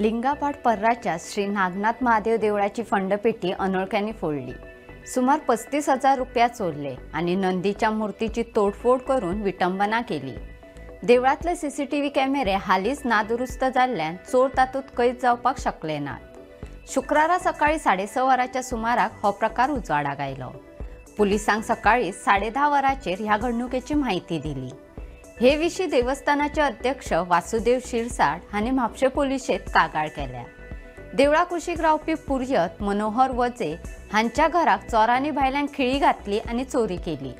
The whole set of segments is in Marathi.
लिंगापाट पर्राच्या श्री नागनाथ महादेव देवळाची फंडपेटी अनोळख्यांनी फोडली। सुमार 35,000 रुपया चोरले आणि नंदीच्या मूर्तीची तोडफोड करून विटंबना केली। देवळातले सीसीटीव्ही कॅमेरे हालीच नादुरुस्त जाल्ल्यान चोर तातूंत कैद जावपाक शकले नात। शुक्रारा सकाळी 6:30 वरांच्या सुमाराक हो प्रकार उजवाडाक आयलो। पुलिसांक सकाळी 10:30 वरांचेर ह्या घडणुकेची माहिती दिली। हे विशीं देवस्थानाचे अध्यक्ष वासुदेव शिरसाट हांणी म्हापशें पुलिशेंत कागाळ केल्या। देवळा कुशीक रावपी पुर्यत मनोहर वजे हांच्या घराक चोरांनी भायल्यान खिळी घातली आनी चोरी केली।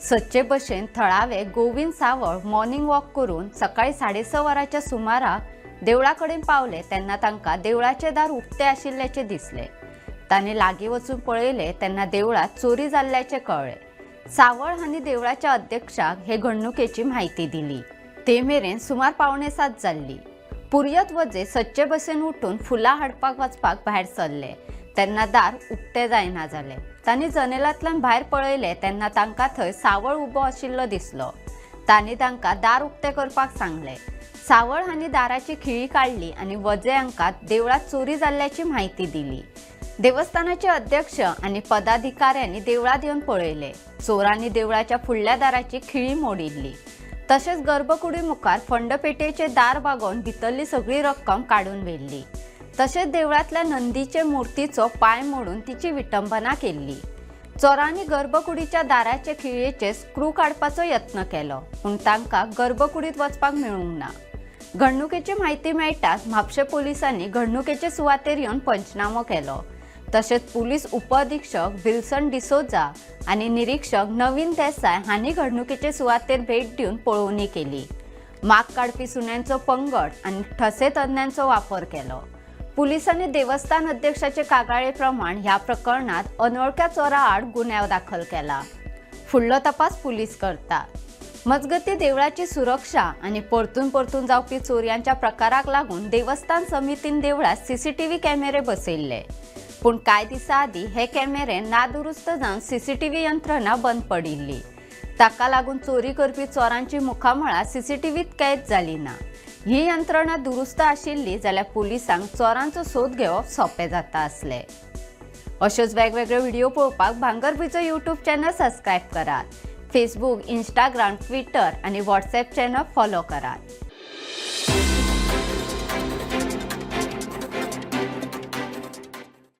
सच्चे भशेन थळावे गोविंद सावळ मॉर्निंग वॉक करून सकाळी 6:30 वरांच्या सुमाराक देवळा कडेन पावले तेन्ना तांकां देवळाचे दार उक्ते आशिल्ल्याचे दिसले। तांणी लागीं वचून पळयले तेन्ना देवळात चोरी जाल्ल्याचे कळ्ळे। सावळ हांणी देवळाच्या अध्यक्षाक हे घडणुकेची माहिती दिली। ते मेरेन सुमार 6:45 जाल्ली। पुर्यत वजे सच्चे बसेन उठून फुलां हाडपाक वचपाक भायर सरले तेन्ना दार उक्ते जायना जालें। तांणी जनेलांतल्यान भायर पळयले तेन्ना तांकां थंय सावळ उबो आशिल्लो दिसलो। तांणी तांकां दार उक्ते करपाक सांगले। सावळ हांणी दाराची खिळी काडली आनी वजे हांकां देवळात चोरी जाल्ल्याची माहिती दिली। देवस्थानाचे अध्यक्ष आणि पदाधिकाऱ्यांनी देवळात येवन पळयले। चोरांनी देवळाच्या फुडल्या दाराची खिळी मोडिल्ली। तशेंच गर्भकुडी मुखार फंडपेटयेचें दार बागोवन भितरली सगळी रक्कम काडून व्हेल्ली। तशेंच देवळांतल्या नंदीचे मुर्तीचो पांय मोडून तिची विटंबना केल्ली। चोरांनी गर्भकुडीच्या दाराचे खिळयेचे स्क्रू काडपाचो यत्न केलो पूण तांकां गर्भकुडीत वचपाक मेळूंक ना। घडणुकेची म्हायती मेळटाच म्हापशें पुलिसांनी घडणुकेचे सुवातेर येवन पंचनामो केलो। तशेंच पुलीस उपअधीक्षक विल्सन डिसोजा आणि निरीक्षक नवीन देसाय हांणी घडणुकेचे सुवातेर भेट दिवन पळोवणी केली। माग काडपी सुण्यांचो पंगड आणि ठसे तज्ञांचो वापर केलो। पुलिसांनी देवस्थान अध्यक्षाचे कागाळे प्रमाण ह्या प्रकरणात अनवळख्या चोरा आड गुन्यांव दाखल केला। फुडलो तपास पुलीस करता। मजगती देवळाची सुरक्षा आणि परतून जावपी चोरयांच्या प्रकाराक लागून देवस्थान समितीन देवळात सीसीटीव्ही कॅमेरे बसयल्ले पूण कांय दिसां आदीं हे कॅमेरे नादुरुस्त जावन सीसीटीव्ही यंत्रणा बंद पडिल्ली। ताका लागून चोरी करपी चोरांची मुखामळां सीसीटीव्हीत कैद जाली ना। ही यंत्रणा दुरुस्त आशिल्ली जाल्यार पुलिसांक चोरांचो सोद घेवप सोंपें जाता आसलें। अशेच वेगवेगळे व्हिडिओ पळोवपाक भांगरभूंयचो यूट्यूब चॅनल सबस्क्रायब करात। फेसबुक, इंस्टाग्राम, ट्विटर आणि व्हॉट्सॲप चॅनल फॉलो करात।